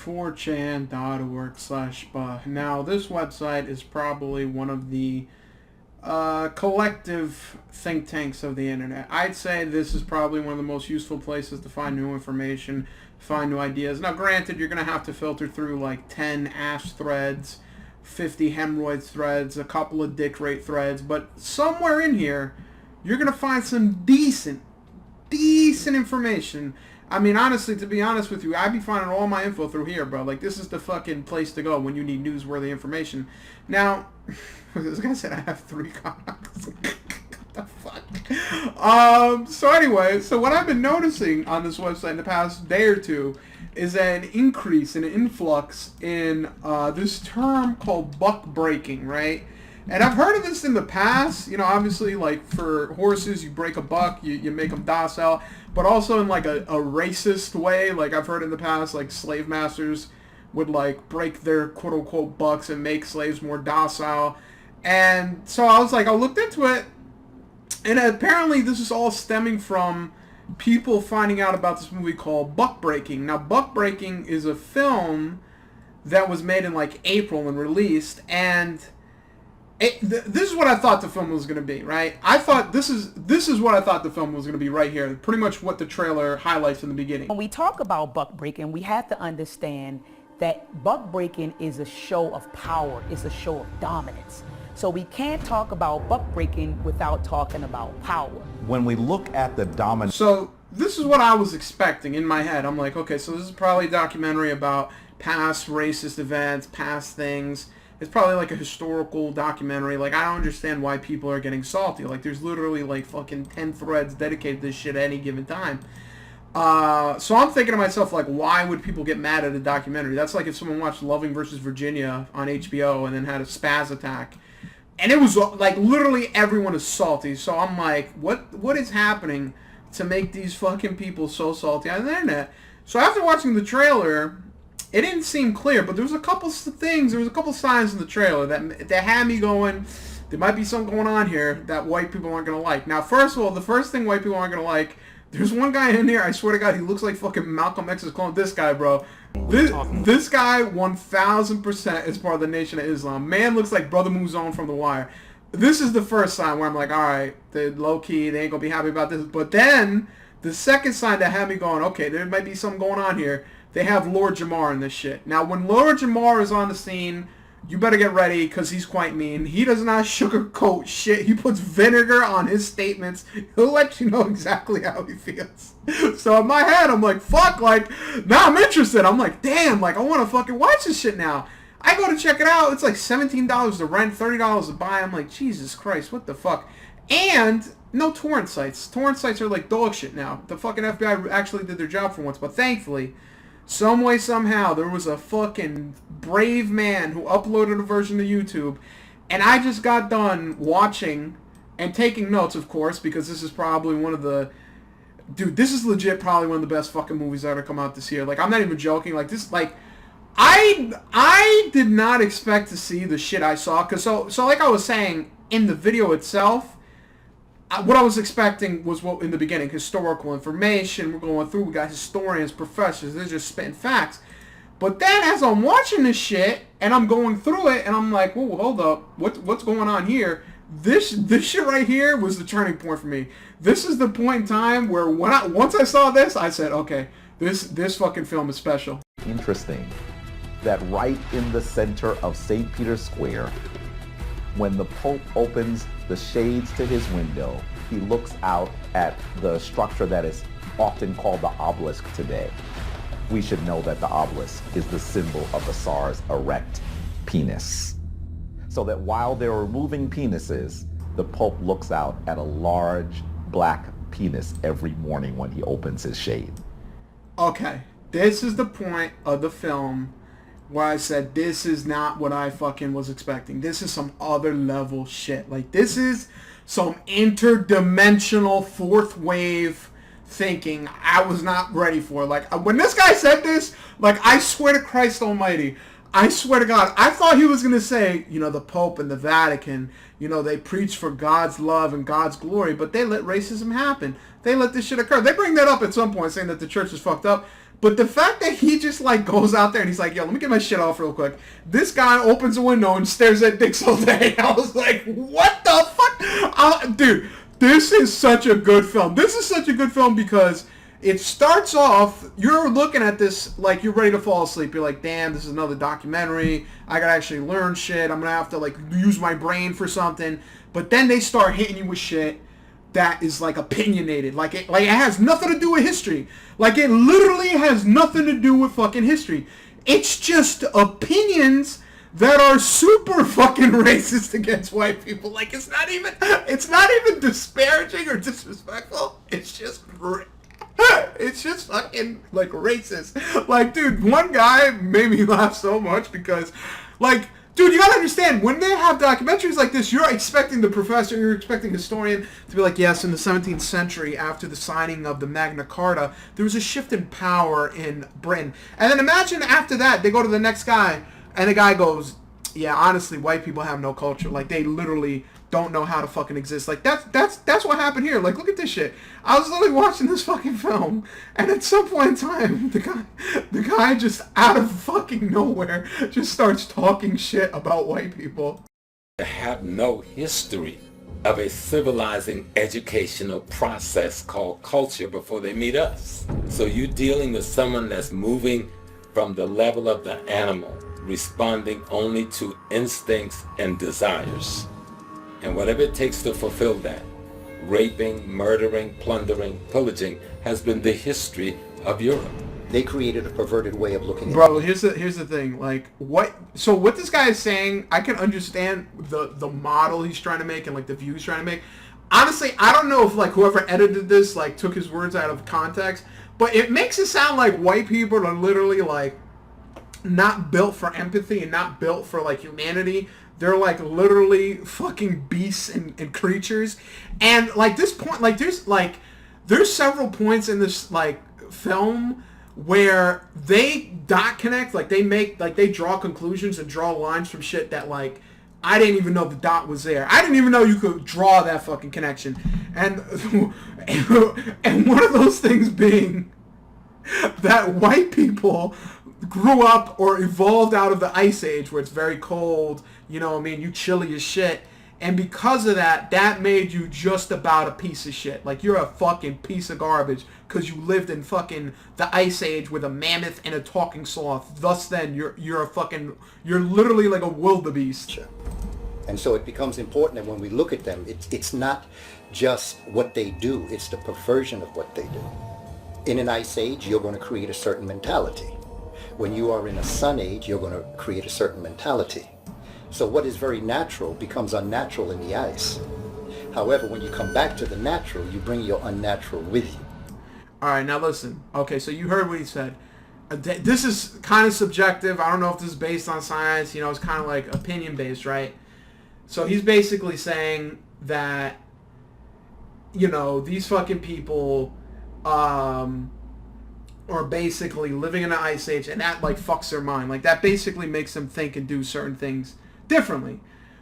4chan.org/bah. Now, this website is probably one of the collective think tanks of the internet. I'd say this is probably one of the most useful places to find new information, find new ideas. Now, granted, you're going to have to filter through like 10 ass threads, 50 hemorrhoid threads, a couple of dick rate threads, but somewhere in here, you're going to find some decent information. I mean, honestly, to be honest with you, I'd be finding all my info through here, bro. Like, this is the fucking place to go when you need newsworthy information. Now, this guy said I have 3 contacts. What the fuck? So anyway, so what I've been noticing on this website in the past day or two is an increase, an influx in this term called buck breaking, right? And I've heard of this in the past, you know, obviously, like, for horses, you break a buck, you make them docile, but also in, like, a racist way. Like, I've heard in the past, like, slave masters would, like, break their quote-unquote bucks and make slaves more docile. And so I was like, I looked into it, and apparently this is all stemming from people finding out about this movie called Buck Breaking. Now, Buck Breaking is a film that was made in, like, April and released, and this is what I thought the film was going to be, right? I thought this is what I thought the film was going to be right here. Pretty much what the trailer highlights in the beginning. When we talk about buck breaking, we have to understand that buck breaking is a show of power. It's a show of dominance. So we can't talk about buck breaking without talking about power. When we look at the dominance... So this is what I was expecting in my head. I'm like, okay, so this is probably a documentary about past racist events, past things. It's probably like a historical documentary. Like, I don't understand why people are getting salty. Like, there's literally like fucking 10 threads dedicated to this shit at any given time. So I'm thinking to myself, like, why would people get mad at a documentary? That's like if someone watched Loving versus Virginia on HBO and then had a spaz attack. And it was like literally everyone is salty. So I'm like, what is happening to make these fucking people so salty on the internet? So after watching the trailer, it didn't seem clear, but there was a couple things, there was a couple signs in the trailer that had me going, there might be something going on here that white people aren't going to like. Now, first of all, the first thing white people aren't going to like, there's one guy in here, I swear to God, he looks like fucking Malcolm X's clone. This guy, bro. This guy 1000% is part of the Nation of Islam. Man looks like Brother Muzon from The Wire. This is the first sign where I'm like, alright, they're low-key, they ain't going to be happy about this. But then, the second sign that had me going, okay, there might be something going on here. They have Lord Jamar in this shit. Now, when Lord Jamar is on the scene, you better get ready because he's quite mean. He does not sugarcoat shit. He puts vinegar on his statements. He'll let you know exactly how he feels. So in my head, I'm like, fuck, like, now I'm interested. I'm like, damn, like, I want to fucking watch this shit now. I go to check it out. It's like $17 to rent, $30 to buy. I'm like, Jesus Christ, what the fuck? And no torrent sites. Torrent sites are like dog shit now. The fucking FBI actually did their job for once, but thankfully, some way, somehow, there was a fucking brave man who uploaded a version to YouTube, and I just got done watching and taking notes, of course, because this is probably one of the... Dude, this is legit probably one of the best fucking movies that ever come out this year. Like, I'm not even joking. Like, this, like... I did not expect to see the shit I saw, because so like I was saying, in the video itself, what I was expecting was what in the beginning, historical information, we're going through, we got historians, professors, they're just spitting facts. But then as I'm watching this shit, and I'm going through it, and I'm like, whoa, hold up, what's going on here? This shit right here was the turning point for me. This is the point in time where once I saw this, I said, okay, this fucking film is special. Interesting that right in the center of St. Peter's Square, when the Pope opens the shades to his window, he looks out at the structure that is often called the obelisk today. We should know that the obelisk is the symbol of the Tsar's erect penis. So that while they're removing penises, the Pope looks out at a large black penis every morning when he opens his shade. Okay, this is the point of the film where I said, this is not what I fucking was expecting. This is some other level shit. Like, this is some interdimensional fourth wave thinking I was not ready for. Like, when this guy said this, like, I swear to Christ almighty, I swear to God, I thought he was going to say, you know, the Pope and the Vatican, you know, they preach for God's love and God's glory, but they let racism happen. They let this shit occur. They bring that up at some point, saying that the church is fucked up. But the fact that he just like goes out there and he's like, yo, let me get my shit off real quick. This guy opens a window and stares at dicks all day. I was like, what the fuck? Dude, this is such a good film. This is such a good film because it starts off, you're looking at this like you're ready to fall asleep. You're like, damn, this is another documentary. I gotta actually learn shit. I'm gonna have to like use my brain for something. But then they start hitting you with shit that is like opinionated. Like it has nothing to do with history. Like it literally has nothing to do with fucking history. It's just opinions that are super fucking racist against white people. Like it's not even disparaging or disrespectful. It's just fucking like racist. Like, dude, one guy made me laugh so much because, like, dude, you gotta understand, when they have documentaries like this, you're expecting the professor, you're expecting the historian to be like, yes, in the 17th century, after the signing of the Magna Carta, there was a shift in power in Britain. And then imagine after that, they go to the next guy, and the guy goes, yeah, honestly, white people have no culture. Like, they literally don't know how to fucking exist. Like, that's what happened here. Like, look at this shit. I was literally watching this fucking film, and at some point in time, the guy just out of fucking nowhere just starts talking shit about white people. They have no history of a civilizing educational process called culture before they meet us. So you're dealing with someone that's moving from the level of the animal, responding only to instincts and desires. And whatever it takes to fulfill that, raping, murdering, plundering, pillaging has been the history of Europe. They created a perverted way of looking at it. Bro, here's the thing. Like, what this guy is saying, I can understand the model he's trying to make and like the view he's trying to make. Honestly, I don't know if like whoever edited this like took his words out of context, but it makes it sound like white people are literally like not built for empathy and not built for like humanity. They're like literally fucking beasts and creatures. And like this point, like there's several points in this like film where they dot connect, like they draw conclusions and draw lines from shit that like I didn't even know the dot was there. I didn't even know you could draw that fucking connection. And and one of those things being that white people grew up or evolved out of the Ice Age where it's very cold, you know what I mean, you chilly as shit. And because of that, that made you just about a piece of shit. Like, you're a fucking piece of garbage because you lived in fucking the Ice Age with a mammoth and a talking sloth. Thus then, you're literally like a wildebeest. And so it becomes important that when we look at them, it's not just what they do, it's the perversion of what they do. In an Ice Age, you're going to create a certain mentality. When you are in a Sun Age, you're going to create a certain mentality. So what is very natural becomes unnatural in the ice. However, when you come back to the natural, you bring your unnatural with you. All right, now listen. Okay, so you heard what he said. This is kind of subjective. I don't know if this is based on science. You know, it's kind of like opinion-based, right? So he's basically saying that, you know, these fucking people are basically living in an ice age, and that, like, fucks their mind. Like, that basically makes them think and do certain things differently.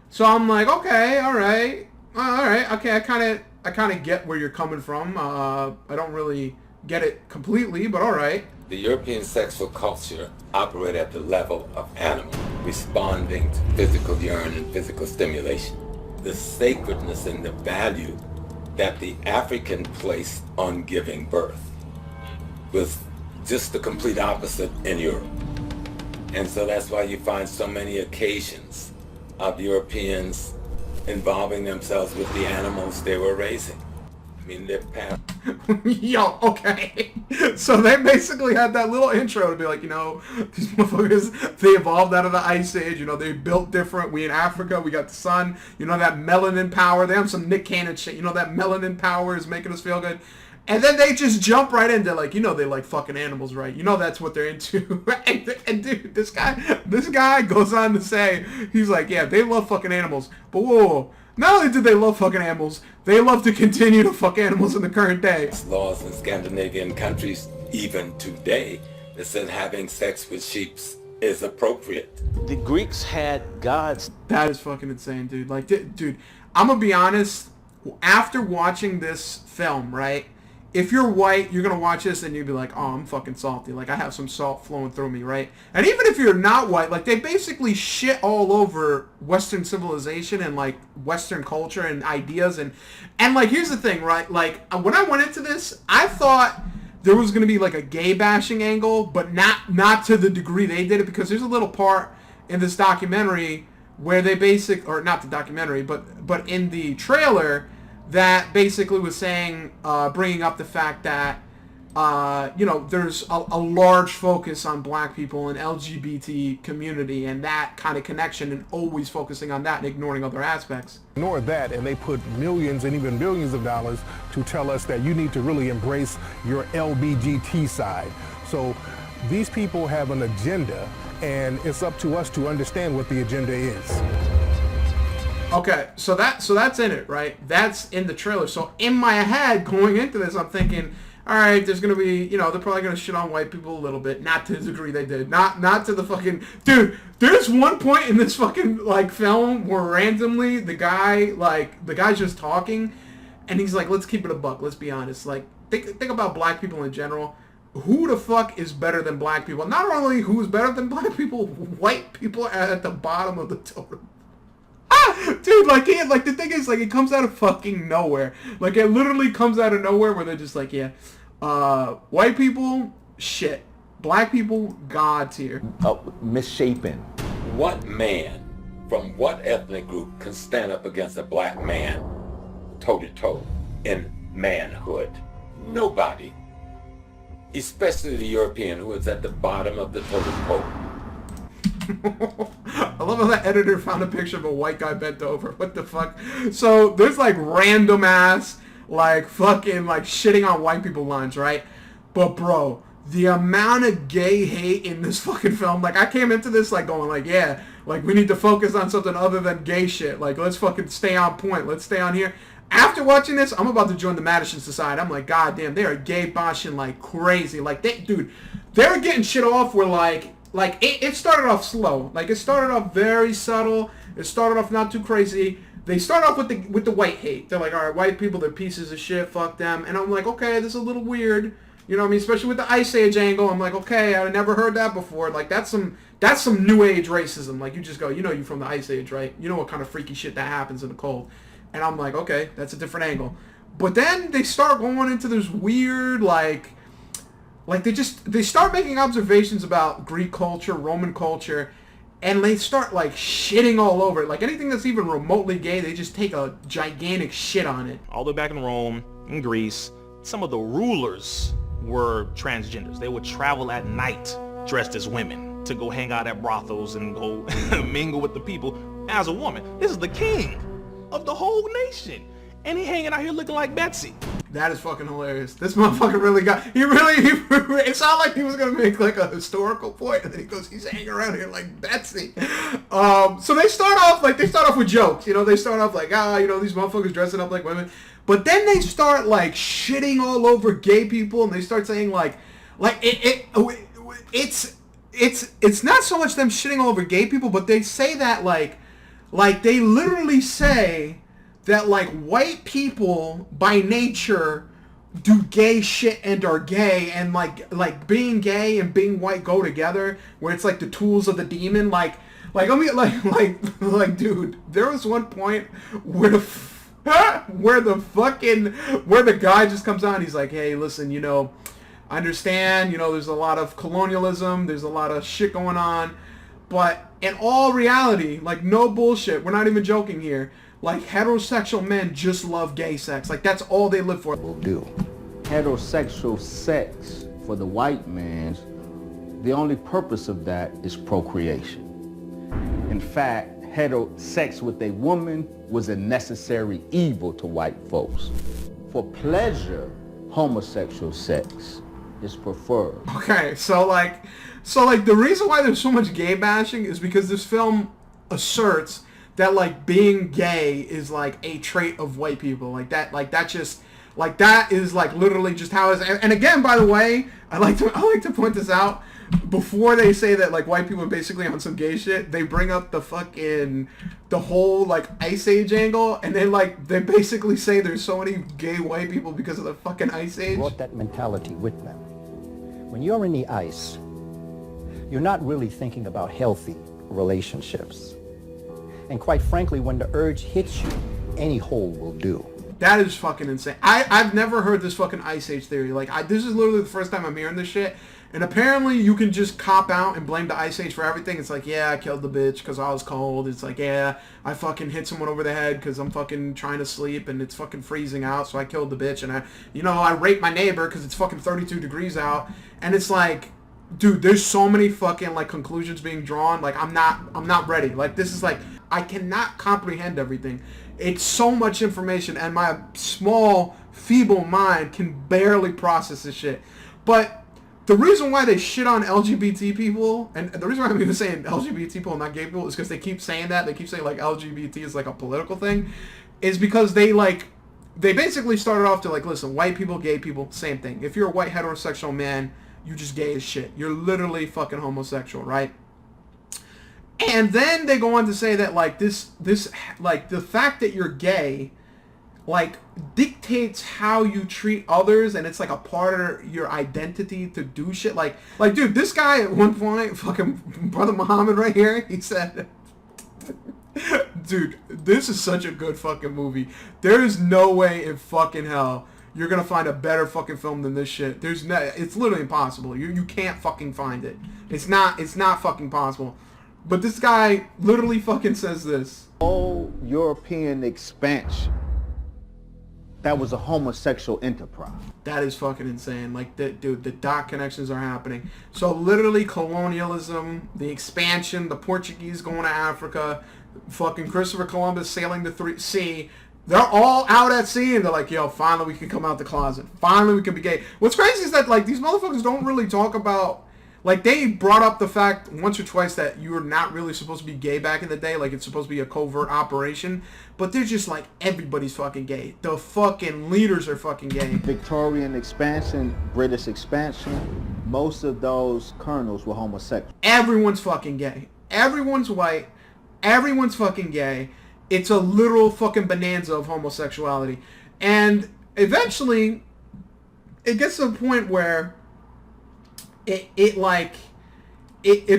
So I'm like, okay, all right, okay, I kind of get where you're coming from. I don't really get it completely, but all right. The European sexual culture operated at the level of animal, responding to physical yearning and physical stimulation. The sacredness and the value that the African placed on giving birth was just the complete opposite in Europe. And so that's why you find so many occasions of Europeans involving themselves with the animals they were raising. I mean, they're past. Yo, okay. So they basically had that little intro to be like, you know, these motherfuckers, they evolved out of the Ice Age, you know, they built different. We in Africa, we got the sun, you know, that melanin power. They have some Nick Cannon shit, you know, that melanin power is making us feel good. And then they just jump right into, like, you know, they like fucking animals, right? You know that's what they're into. and dude, this guy goes on to say, he's like, yeah, they love fucking animals. But whoa, not only do they love fucking animals, they love to continue to fuck animals in the current day. Laws in Scandinavian countries, even today, that said having sex with sheep is appropriate. The Greeks had gods. That is fucking insane, dude. Like, dude, I'm gonna be honest, after watching this film, right, if you're white, you're going to watch this and you'll be like, oh, I'm fucking salty. Like, I have some salt flowing through me, right? And even if you're not white, like, they basically shit all over Western civilization and, like, Western culture and ideas. And like, here's the thing, right? Like, when I went into this, I thought there was going to be, like, a gay bashing angle, but not to the degree they did it, because there's a little part in this documentary where they or not the documentary, but in the trailer, that basically was saying, bringing up the fact that, there's a large focus on black people and LGBT community and that kind of connection, and always focusing on that and ignoring other aspects. Ignore that, and they put millions and even billions of dollars to tell us that you need to really embrace your LBGT side. So these people have an agenda, and it's up to us to understand what the agenda is. Okay, so that's in it, right? That's in the trailer. So in my head, going into this, I'm thinking, all right, there's gonna be, they're probably gonna shit on white people a little bit, not to the degree they did, not to the fucking dude. There's one point in this fucking like film where randomly the guy's just talking, and he's like, let's keep it a buck. Let's be honest. Like, think about black people in general. Who the fuck is better than black people? Not only who's better than black people, white people are at the bottom of the totem. Dude, like the thing is, like, it comes out of fucking nowhere. Like, it literally comes out of nowhere where they're just like, yeah, white people, shit. Black people, God tier. Misshapen. What man from what ethnic group can stand up against a black man toe to toe in manhood? Nobody. Especially the European, who is at the bottom of the totem pole. I love how that editor found a picture of a white guy bent over. What the fuck? So there's like random ass, like fucking like shitting on white people lines, right? But bro, the amount of gay hate in this fucking film, like I came into this like going like, yeah, like we need to focus on something other than gay shit. Like let's fucking stay on point. Let's stay on here. After watching this, I'm about to join the Madison Society. I'm like, god damn, they are gay bashing like crazy. Like they're getting shit off where like it started off slow. Like it started off very subtle. It started off not too crazy. They start off with the white hate. They're like, all right, white people, they're pieces of shit. Fuck them. And I'm like, okay, this is a little weird. You know what I mean? Especially with the Ice Age angle. I'm like, okay, I never heard that before. Like that's some new age racism. Like you just go, you're from the Ice Age, right? You know what kind of freaky shit that happens in the cold. And I'm like, okay, that's a different angle. But then they start going into this weird they start making observations about Greek culture, Roman culture, and they start like shitting all over it. Like anything that's even remotely gay, they just take a gigantic shit on it. All the way back in Rome, in Greece, some of the rulers were transgenders. They would travel at night dressed as women to go hang out at brothels and go mingle with the people as a woman. This is the king of the whole nation, and he hanging out here looking like Betsy. That is fucking hilarious. This motherfucker really it sounded like he was gonna make like a historical point, and then he goes, he's hanging around here like Betsy. So they start off with jokes. They start off like, these motherfuckers dressing up like women, but then they start like shitting all over gay people, and they start saying it's not so much them shitting all over gay people, but they say that like they literally say that like white people by nature do gay shit and are gay, and like being gay and being white go together, where it's like the tools of the demon. Like dude, there was one point where the guy just comes out and he's like, hey, listen, I understand, there's a lot of colonialism, there's a lot of shit going on, but in all reality, like no bullshit, we're not even joking here, like heterosexual men just love gay sex. Like that's all they live for. Will do. Heterosexual sex for the white man, the only purpose of that is procreation. In fact, sex with a woman was a necessary evil to white folks. For pleasure, homosexual sex is preferred. Okay, so the reason why there's so much gay bashing is because this film asserts that like being gay is like a trait of white people. That is like literally just how it is. And again, by the way, I like to point this out. before they say that like white people are basically on some gay shit, they bring up the whole like Ice Age angle, and then like they basically say there's so many gay white people because of the fucking Ice Age. Brought that mentality with them. When you're in the ice, you're not really thinking about healthy relationships. And quite frankly, when the urge hits you, any hole will do. That is fucking insane. I've never heard this fucking Ice Age theory. Like, this is literally the first time I'm hearing this shit. And apparently you can just cop out and blame the Ice Age for everything. It's like, yeah, I killed the bitch because I was cold. It's like, yeah, I fucking hit someone over the head because I'm fucking trying to sleep and it's fucking freezing out, so I killed the bitch. And I raped my neighbor because it's fucking 32 degrees out. And it's like, dude, there's so many fucking like conclusions being drawn. Like, I'm not ready. Like, this is like, I cannot comprehend everything. It's so much information, and my small, feeble mind can barely process this shit. But the reason why they shit on LGBT people, and the reason why I'm even saying LGBT people and not gay people, is because they keep saying that. They keep saying like LGBT is like a political thing, is because they basically started off to like, listen, white people, gay people, same thing. If you're a white heterosexual man, you just gay as shit. You're literally fucking homosexual, right? And then they go on to say that like this like the fact that you're gay like dictates how you treat others, and it's like a part of your identity to do shit like dude, this guy at one point, fucking Brother Muhammad right here, he said dude, this is such a good fucking movie. There is no way in fucking hell you're gonna find a better fucking film than this shit. It's literally impossible. You can't fucking find it. It's not fucking possible. But this guy literally fucking says this. Whole European expansion, that was a homosexual enterprise. That is fucking insane. Like, dude, the dot connections are happening. So literally colonialism, the expansion, the Portuguese going to Africa, fucking Christopher Columbus sailing the sea. They're all out at sea, and they're like, yo, finally we can come out the closet. Finally we can be gay. What's crazy is that, like, these motherfuckers don't really talk about... Like, they brought up the fact once or twice that you were not really supposed to be gay back in the day. Like, it's supposed to be a covert operation. But they're just like, everybody's fucking gay. The fucking leaders are fucking gay. Victorian expansion, British expansion, most of those colonels were homosexual. Everyone's fucking gay. Everyone's white. Everyone's fucking gay. It's a literal fucking bonanza of homosexuality. And eventually, it gets to a point where... It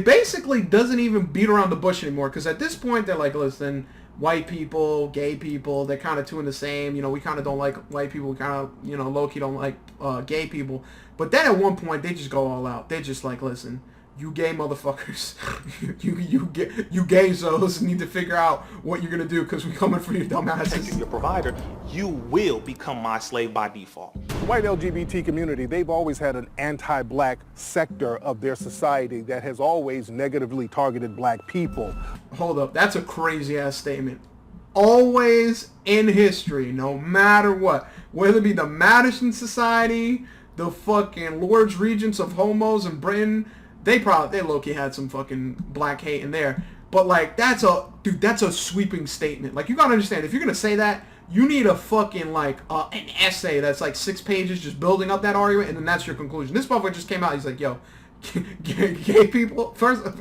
basically doesn't even beat around the bush anymore, because at this point they're like, listen, white people, gay people, they're kind of two in the same. You know, we kind of don't like white people. We kind of, you know, low-key don't like gay people. But then at one point they just go all out. They're just like, listen, you gay motherfuckers, you gay-zos need to figure out what you're gonna do, because we're coming for your dumb asses. Your provider, you will become my slave by default. The white LGBT community, they've always had an anti-black sector of their society that has always negatively targeted black people. Hold up, that's a crazy-ass statement. Always in history, no matter what, whether it be the Madison Society, the fucking Lords Regents of homos in Britain, they low-key had some fucking black hate in there. But like, that's a sweeping statement. Like, you gotta understand, if you're gonna say that, you need a fucking like an essay that's like 6 pages just building up that argument, and then that's your conclusion. This motherfucker just came out, he's like, yo, gay people, first of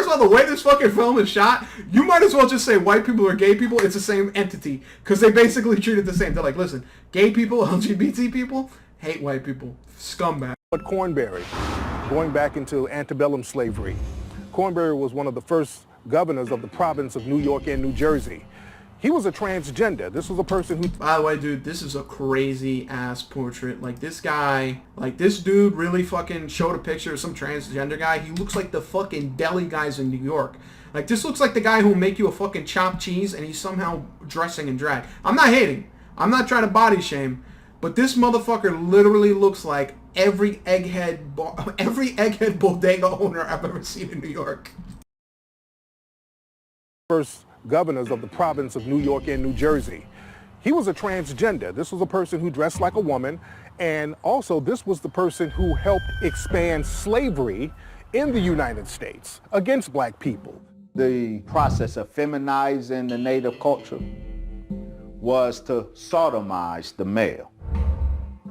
all, the way this fucking film is shot, you might as well just say white people or gay people, it's the same entity, because they basically treat it the same. They're like, listen, gay people, LGBT people, hate white people, scumbag. But Cornbury, going back into antebellum slavery, Cornbury was one of the first governors of the province of New York and New Jersey. He was a transgender. This was a person who... By the way, dude, this is a crazy-ass portrait. Like, this guy... Like, this dude really fucking showed a picture of some transgender guy. He looks like the fucking deli guys in New York. Like, this looks like the guy who'll make you a fucking chopped cheese, and he's somehow dressing in drag. I'm not hating. I'm not trying to body shame. But this motherfucker literally looks like every egghead bodega owner I've ever seen in New York. First governors of the province of New York and New Jersey. He was a transgender. This was a person who dressed like a woman, and also this was the person who helped expand slavery in the United States against black people. The process of feminizing the native culture was to sodomize the male,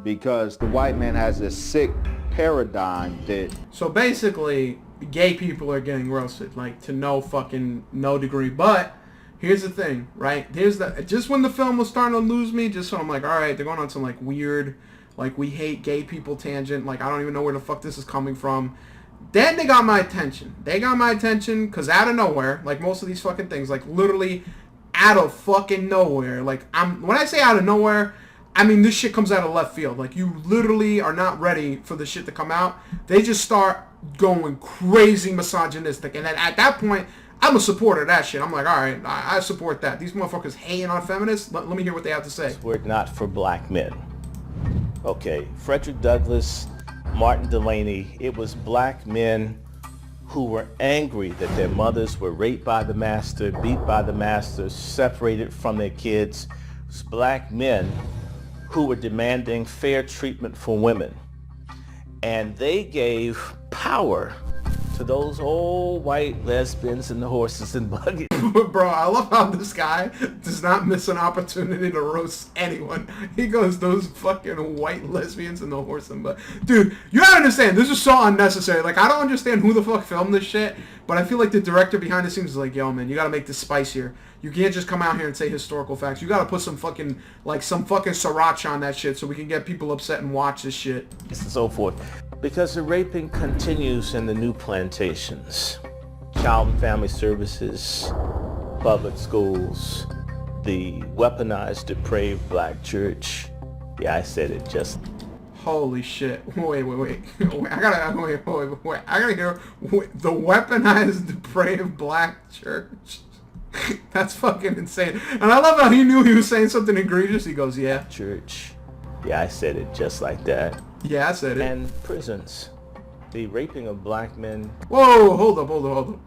because the white man has this sick paradigm that... So basically, gay people are getting roasted, like, to no degree. But here's the thing, right? Just when the film was starting to lose me, just so I'm like, all right, they're going on some, like, weird, like, we hate gay people tangent. Like, I don't even know where the fuck this is coming from. Then they got my attention. They got my attention because out of nowhere, like most of these fucking things, like literally out of fucking nowhere. Like, when I say out of nowhere, I mean this shit comes out of left field. Like, you literally are not ready for the shit to come out. They just start going crazy misogynistic. And then at that point, I'm a supporter of that shit. I'm like, all right, I support that. These motherfuckers hating on feminists. Let me hear what they have to say. Were it not for black men. Okay, Frederick Douglass, Martin Delaney, it was black men who were angry that their mothers were raped by the master, beat by the master, separated from their kids. It was black men who were demanding fair treatment for women. And they gave power to those old white lesbians and the horses and buggies. Bro, I love how this guy does not miss an opportunity to roast anyone. He goes, those fucking white lesbians and the horse and buggies. Dude, you gotta understand, this is so unnecessary. Like, I don't understand who the fuck filmed this shit, but I feel like the director behind the scenes is like, yo, man, you gotta make this spicier. You can't just come out here and say historical facts. You gotta put some fucking sriracha on that shit so we can get people upset and watch this shit. And so forth. Because the raping continues in the new plantations. Child and Family Services, public schools, the weaponized, depraved black church. Yeah, I said it just... Holy shit. Wait. I gotta hear the weaponized, depraved black church. That's fucking insane. And I love how he knew he was saying something egregious. He goes, yeah. Church. Yeah, I said it just like that. Yeah, I said it. And prisons. The raping of black men. Whoa, hold up.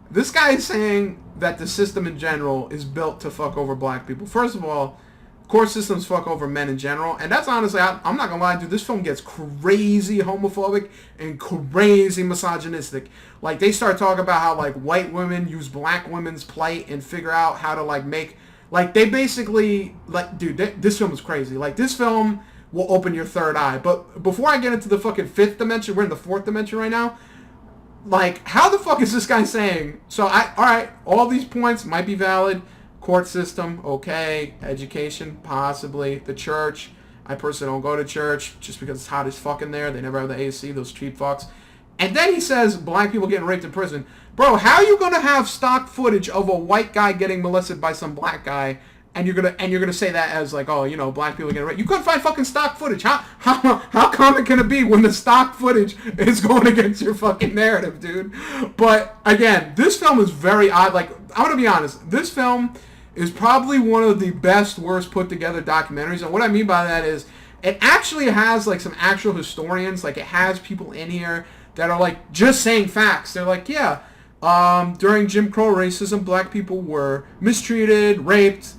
This guy is saying that the system in general is built to fuck over black people. First of all, court systems fuck over men in general. And that's honestly, I'm not gonna lie, dude, this film gets crazy homophobic and crazy misogynistic. Like, they start talking about how, like, white women use black women's plight and figure out how to, like, make... Like, they basically... Like, dude, this film is crazy. Like, this film will open your third eye. But before I get into the fucking fifth dimension, we're in the fourth dimension right now. Like, how the fuck is this guy saying? So, alright, all these points might be valid. Court system, okay. Education, possibly. The church, I personally don't go to church just because it's hot as fuck in there. They never have the AC, those cheap fucks. And then he says black people getting raped in prison. Bro, how are you gonna have stock footage of a white guy getting molested by some black guy, and you're gonna say that as like, oh, you know, black people getting raped? You couldn't find fucking stock footage. How common can it be when the stock footage is going against your fucking narrative, dude? But again, this film is very odd. Like, I'm gonna be honest, this film is probably one of the best, worst put together documentaries. And what I mean by that is it actually has like some actual historians. Like, it has people in here that are like just saying facts. They're like, yeah, during Jim Crow racism, black people were mistreated, raped,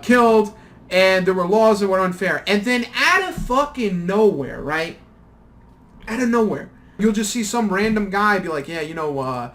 killed, and there were laws that were unfair. And then out of fucking nowhere, right? Out of nowhere, you'll just see some random guy be like, yeah, you know,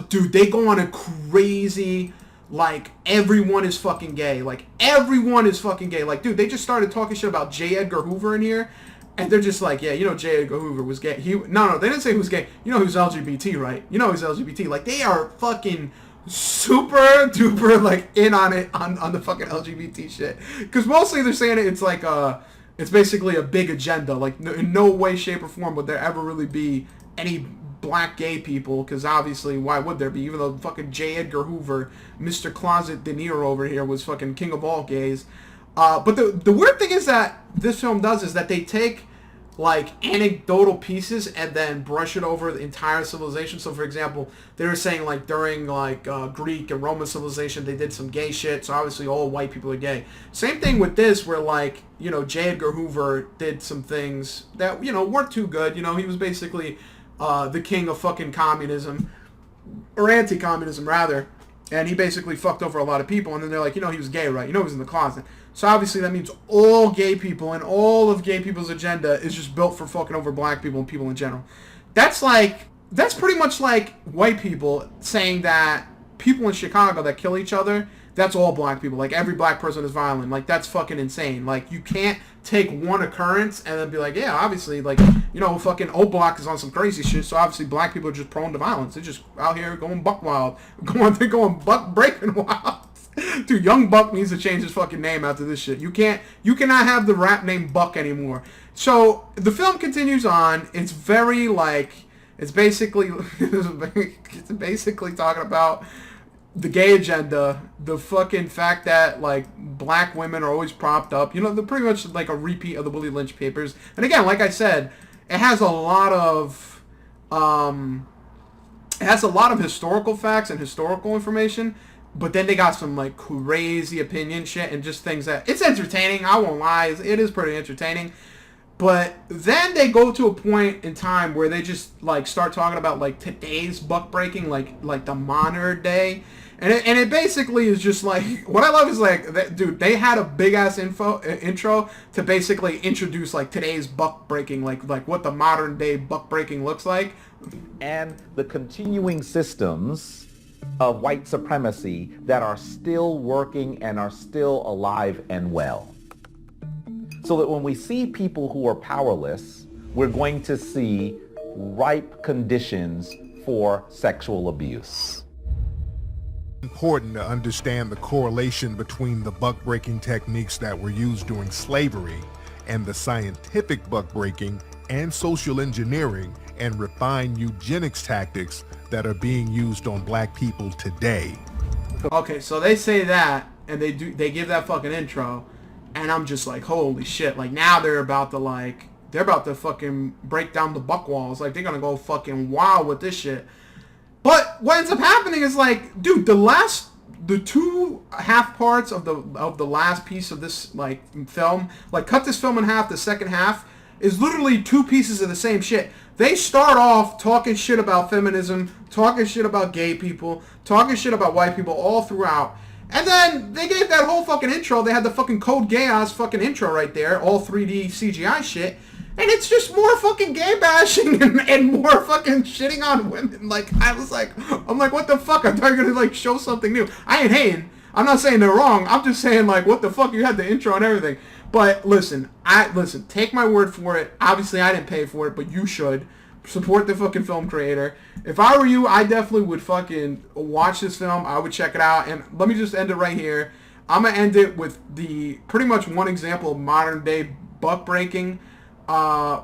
dude, they go on a crazy, like, everyone is fucking gay. Like, everyone is fucking gay. Like, dude, they just started talking shit about J. Edgar Hoover in here. And they're just like, yeah, you know, J. Edgar Hoover was gay. No, they didn't say he was gay. You know he was LGBT, right? You know he's LGBT. Like, they are fucking super duper, like, in on it, on the fucking LGBT shit. Because mostly they're saying it's like, it's basically a big agenda. Like, in no way, shape, or form would there ever really be any black gay people, because obviously, why would there be? Even though fucking J. Edgar Hoover, Mr. Closet De Niro over here, was fucking king of all gays. But the weird thing is that this film does is that they take, like, anecdotal pieces and then brush it over the entire civilization. So, for example, they were saying, like, during, like, Greek and Roman civilization, they did some gay shit, so obviously all white people are gay. Same thing with this, where, like, you know, J. Edgar Hoover did some things that, you know, weren't too good. You know, he was basically the king of fucking communism, or anti-communism, rather. And he basically fucked over a lot of people, and then they're like, you know, he was gay, right? You know he was in the closet. So obviously that means all gay people and all of gay people's agenda is just built for fucking over black people and people in general. That's pretty much like white people saying that people in Chicago that kill each other, that's all black people. Like, every black person is violent. Like, that's fucking insane. Like, you can't take one occurrence and then be like, yeah, obviously, like, you know, fucking O-Block is on some crazy shit, so obviously black people are just prone to violence. They're just out here going buck wild. They're going buck breaking wild. Dude, Young Buck needs to change his fucking name after this shit. You cannot have the rap name Buck anymore. So, the film continues on. It's very, like, it's basically talking about the gay agenda, the fucking fact that, like, black women are always propped up. You know, they're pretty much like a repeat of the Willie Lynch papers. And again, like I said, it has a lot of historical facts and historical information, but then they got some, like, crazy opinion shit and just things that, it's entertaining, I won't lie, it is pretty entertaining. But then they go to a point in time where they just, like, start talking about, like, today's buck breaking, like the modern day. And it basically is just like, what I love is like, dude, they had a big ass intro to basically introduce like today's buck breaking, like what the modern day buck breaking looks like. And the continuing systems of white supremacy that are still working and are still alive and well. So that when we see people who are powerless, we're going to see ripe conditions for sexual abuse. Important to understand the correlation between the buck-breaking techniques that were used during slavery and the scientific buck-breaking and social engineering and refined eugenics tactics that are being used on black people today. Okay, so they say that, and they give that fucking intro, and I'm just like, holy shit, like, now they're about to fucking break down the buck walls, like, they're gonna go fucking wild with this shit. But what ends up happening is like, dude, the two half parts of the last piece of this like film, like cut this film in half, the second half is literally two pieces of the same shit. They start off talking shit about feminism, talking shit about gay people, talking shit about white people all throughout. And then they gave that whole fucking intro. They had the fucking Code Geass fucking intro right there, all 3D CGI shit. And it's just more fucking gay bashing and more fucking shitting on women. Like, I'm like, what the fuck? I thought you were gonna, like, show something new. I ain't hating. I'm not saying they're wrong. I'm just saying, like, what the fuck? You had the intro and everything. But listen, take my word for it. Obviously, I didn't pay for it, but you should. Support the fucking film creator. If I were you, I definitely would fucking watch this film. I would check it out. And let me just end it right here. I'm gonna end it with the pretty much one example of modern day buck breaking.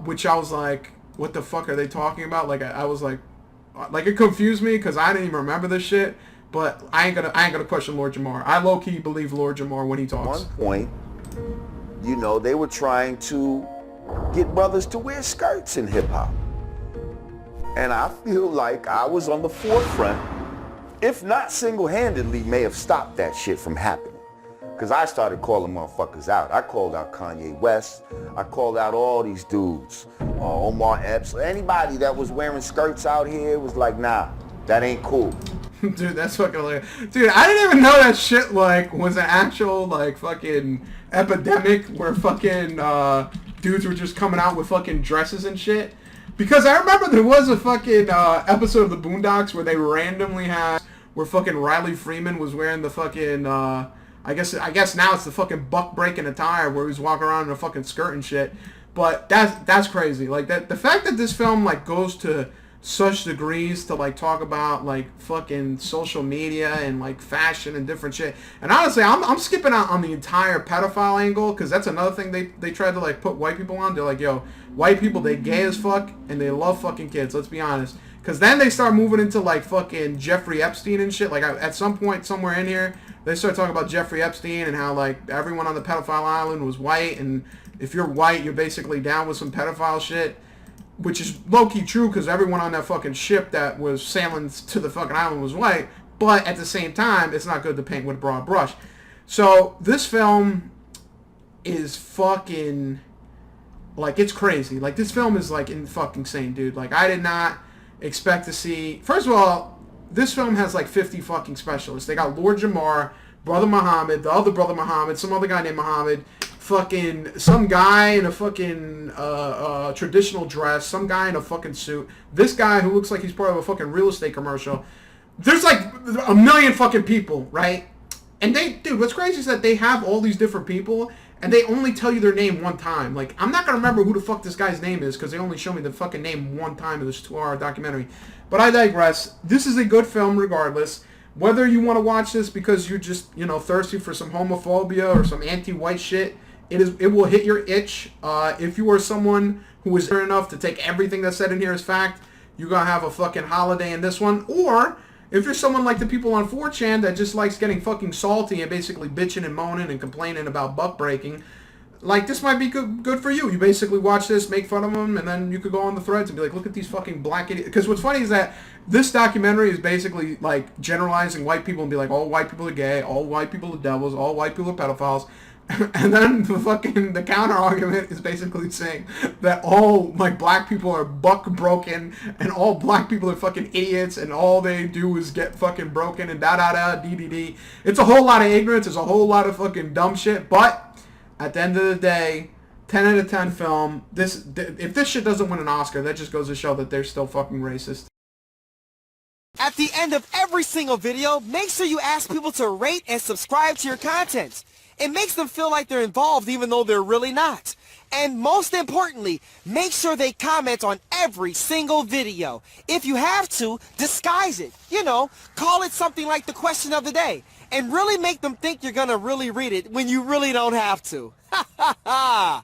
Which I was like, what the fuck are they talking about? Like, I was like it confused me because I didn't even remember this shit. But I ain't gonna question Lord Jamar. I low key believe Lord Jamar when he talks. At one point, you know, they were trying to get brothers to wear skirts in hip hop, and I feel like I was on the forefront, if not single-handedly, may have stopped that shit from happening. Because I started calling motherfuckers out. I called out Kanye West. I called out all these dudes. Omar Epps. Anybody that was wearing skirts out here was like, nah, that ain't cool. Dude, that's fucking hilarious. Dude, I didn't even know that shit, like, was an actual, like, fucking epidemic where fucking dudes were just coming out with fucking dresses and shit. Because I remember there was a fucking episode of the Boondocks where they randomly had, where fucking Riley Freeman was wearing the fucking, I guess now it's the fucking buck breaking attire where he's walking around in a fucking skirt and shit. But that's crazy. Like, that the fact that this film like goes to such degrees to like talk about like fucking social media and like fashion and different shit. And honestly, I'm skipping out on the entire pedophile angle because that's another thing they tried to like put white people on. They're like, yo, white people, they gay as fuck and they love fucking kids. Let's be honest. Because then they start moving into like fucking Jeffrey Epstein and shit. Like at some point somewhere in here, they start talking about Jeffrey Epstein and how like everyone on the pedophile island was white, and if you're white, you're basically down with some pedophile shit, which is low-key true because everyone on that fucking ship that was sailing to the fucking island was white, but at the same time, it's not good to paint with a broad brush. So this film is fucking, like, it's crazy. Like, this film is like fucking insane, dude. Like, I did not expect to see, first of all, this film has like 50 fucking specialists. They got Lord Jamar, Brother Muhammad, the other Brother Muhammad, some other guy named Muhammad, fucking some guy in a fucking traditional dress, some guy in a fucking suit, this guy who looks like he's part of a fucking real estate commercial. There's like a million fucking people, right? And dude, what's crazy is that they have all these different people, and they only tell you their name one time. Like, I'm not going to remember who the fuck this guy's name is, because they only show me the fucking name one time in this 2-hour documentary. But I digress. This is a good film regardless. Whether you want to watch this because you're just, thirsty for some homophobia or some anti-white shit, it will hit your itch. If you are someone who is fair enough to take everything that's said in here as fact, you're going to have a fucking holiday in this one. Or if you're someone like the people on 4chan that just likes getting fucking salty and basically bitching and moaning and complaining about buck breaking, like, this might be good for you. You basically watch this, make fun of them, and then you could go on the threads and be like, look at these fucking black idiots. Because what's funny is that this documentary is basically, like, generalizing white people and be like, all white people are gay, all white people are devils, all white people are pedophiles. And then the counter argument is basically saying that all, like, black people are buck broken and all black people are fucking idiots and all they do is get fucking broken and da-da-da, It's a whole lot of ignorance. It's a whole lot of fucking dumb shit. But at the end of the day, 10 out of 10 film. If this shit doesn't win an Oscar, that just goes to show that they're still fucking racist. At the end of every single video, make sure you ask people to rate and subscribe to your content. It makes them feel like they're involved even though they're really not. And most importantly, make sure they comment on every single video. If you have to, disguise it. Call it something like the question of the day. And really make them think you're gonna really read it when you really don't have to. Ha ha ha!